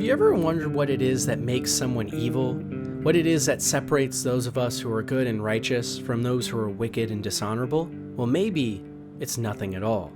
you ever wondered what it is that makes someone evil? What it is that separates those of us who are good and righteous from those who are wicked and dishonorable? Well, maybe it's nothing at all.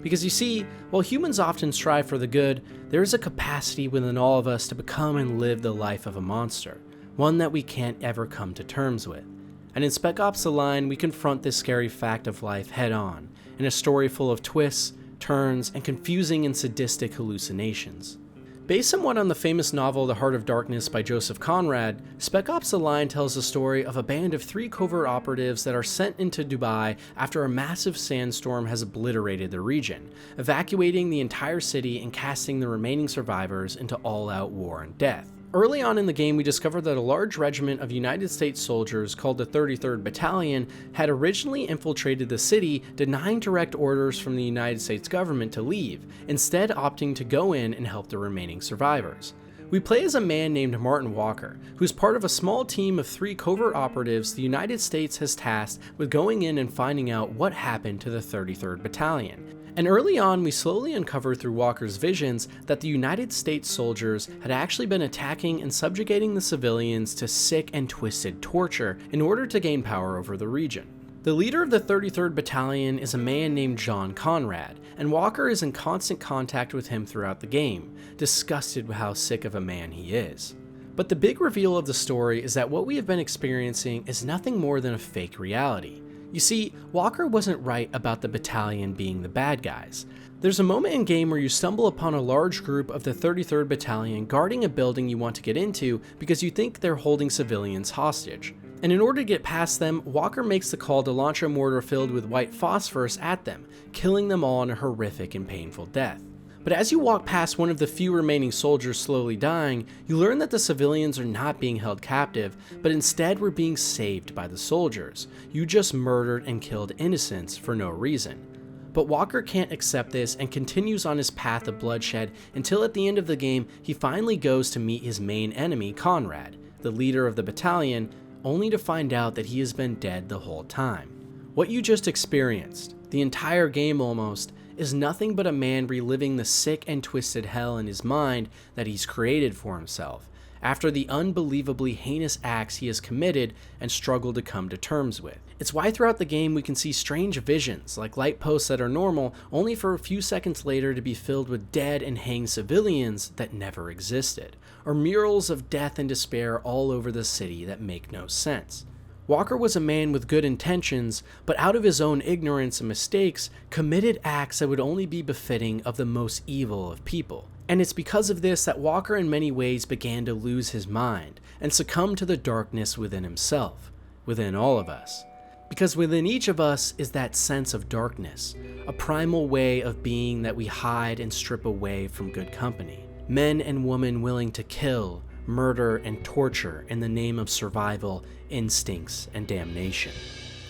Because you see, while humans often strive for the good, there is a capacity within all of us to become and live the life of a monster, one that we can't ever come to terms with. And in Spec Ops: The Line, we confront this scary fact of life head on, in a story full of twists, turns, and confusing and sadistic hallucinations. Based somewhat on the famous novel The Heart of Darkness by Joseph Conrad, Spec Ops: The Line tells the story of a band of 3 covert operatives that are sent into Dubai after a massive sandstorm has obliterated the region, evacuating the entire city and casting the remaining survivors into all-out war and death. Early on in the game, we discovered that a large regiment of United States soldiers called the 33rd Battalion had originally infiltrated the city, denying direct orders from the United States government to leave, instead opting to go in and help the remaining survivors. We play as a man named Martin Walker, who's part of a small team of 3 covert operatives the United States has tasked with going in and finding out what happened to the 33rd Battalion. And early on, we slowly uncover through Walker's visions that the United States soldiers had actually been attacking and subjugating the civilians to sick and twisted torture in order to gain power over the region. The leader of the 33rd Battalion is a man named John Conrad, and Walker is in constant contact with him throughout the game, disgusted with how sick of a man he is. But the big reveal of the story is that what we have been experiencing is nothing more than a fake reality. You see, Walker wasn't right about the battalion being the bad guys. There's a moment in game where you stumble upon a large group of the 33rd Battalion guarding a building you want to get into because you think they're holding civilians hostage. And in order to get past them, Walker makes the call to launch a mortar filled with white phosphorus at them, killing them all in a horrific and painful death. But as you walk past one of the few remaining soldiers slowly dying, you learn that the civilians are not being held captive, but instead were being saved by the soldiers. You just murdered and killed innocents for no reason. But Walker can't accept this and continues on his path of bloodshed until at the end of the game he finally goes to meet his main enemy, Conrad, the leader of the battalion, only to find out that he has been dead the whole time. What you just experienced, the entire game almost, is nothing but a man reliving the sick and twisted hell in his mind that he's created for himself, after the unbelievably heinous acts he has committed and struggled to come to terms with. It's why throughout the game we can see strange visions, like light posts that are normal, only for a few seconds later to be filled with dead and hanged civilians that never existed, or murals of death and despair all over the city that make no sense. Walker was a man with good intentions, but out of his own ignorance and mistakes, committed acts that would only be befitting of the most evil of people. And it's because of this that Walker in many ways began to lose his mind and succumb to the darkness within himself, within all of us. Because within each of us is that sense of darkness, a primal way of being that we hide and strip away from good company. Men and women willing to kill, murder, and torture in the name of survival, instincts, and damnation.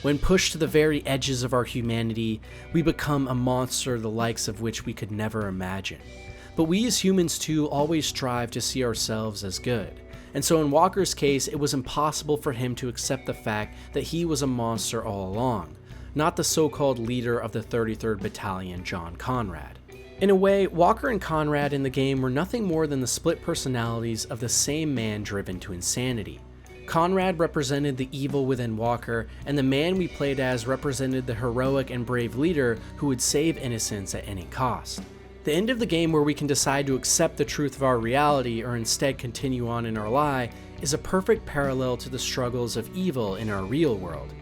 When pushed to the very edges of our humanity, we become a monster the likes of which we could never imagine. But we as humans too always strive to see ourselves as good. And so in Walker's case, it was impossible for him to accept the fact that he was a monster all along, not the so-called leader of the 33rd Battalion, John Conrad. In a way, Walker and Conrad in the game were nothing more than the split personalities of the same man driven to insanity. Conrad represented the evil within Walker, and the man we played as represented the heroic and brave leader who would save innocents at any cost. The end of the game, where we can decide to accept the truth of our reality or instead continue on in our lie, is a perfect parallel to the struggles of evil in our real world.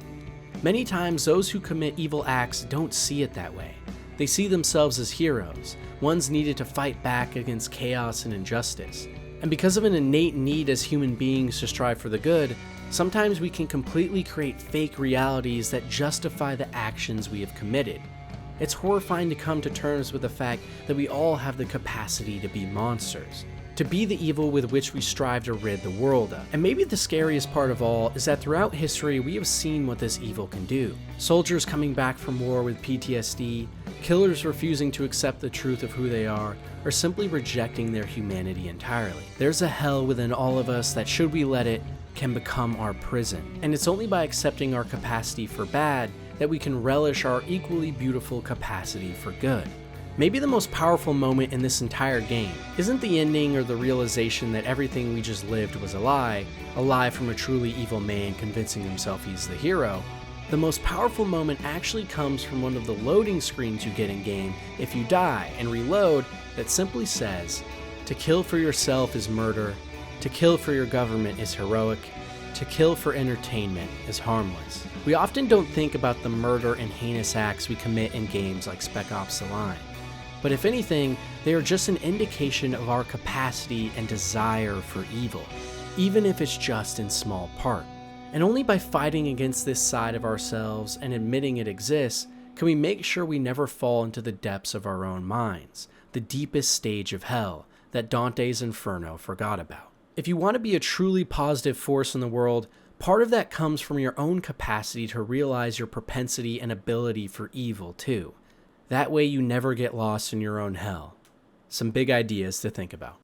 Many times those who commit evil acts don't see it that way. They see themselves as heroes, ones needed to fight back against chaos and injustice. And because of an innate need as human beings to strive for the good, sometimes we can completely create fake realities that justify the actions we have committed. It's horrifying to come to terms with the fact that we all have the capacity to be monsters, to be the evil with which we strive to rid the world of. And maybe the scariest part of all is that throughout history we have seen what this evil can do. Soldiers coming back from war with PTSD, killers refusing to accept the truth of who they are, or simply rejecting their humanity entirely. There's a hell within all of us that, should we let it, can become our prison. And it's only by accepting our capacity for bad that we can relish our equally beautiful capacity for good. Maybe the most powerful moment in this entire game isn't the ending or the realization that everything we just lived was a lie from a truly evil man convincing himself he's the hero. The most powerful moment actually comes from one of the loading screens you get in-game if you die and reload that simply says, "To kill for yourself is murder, to kill for your government is heroic, to kill for entertainment is harmless." We often don't think about the murder and heinous acts we commit in games like Spec Ops: The Line. But if anything, they are just an indication of our capacity and desire for evil, even if it's just in small part. And only by fighting against this side of ourselves and admitting it exists can we make sure we never fall into the depths of our own minds, the deepest stage of hell that Dante's Inferno forgot about. If you want to be a truly positive force in the world, part of that comes from your own capacity to realize your propensity and ability for evil too. That way you never get lost in your own hell. Some big ideas to think about.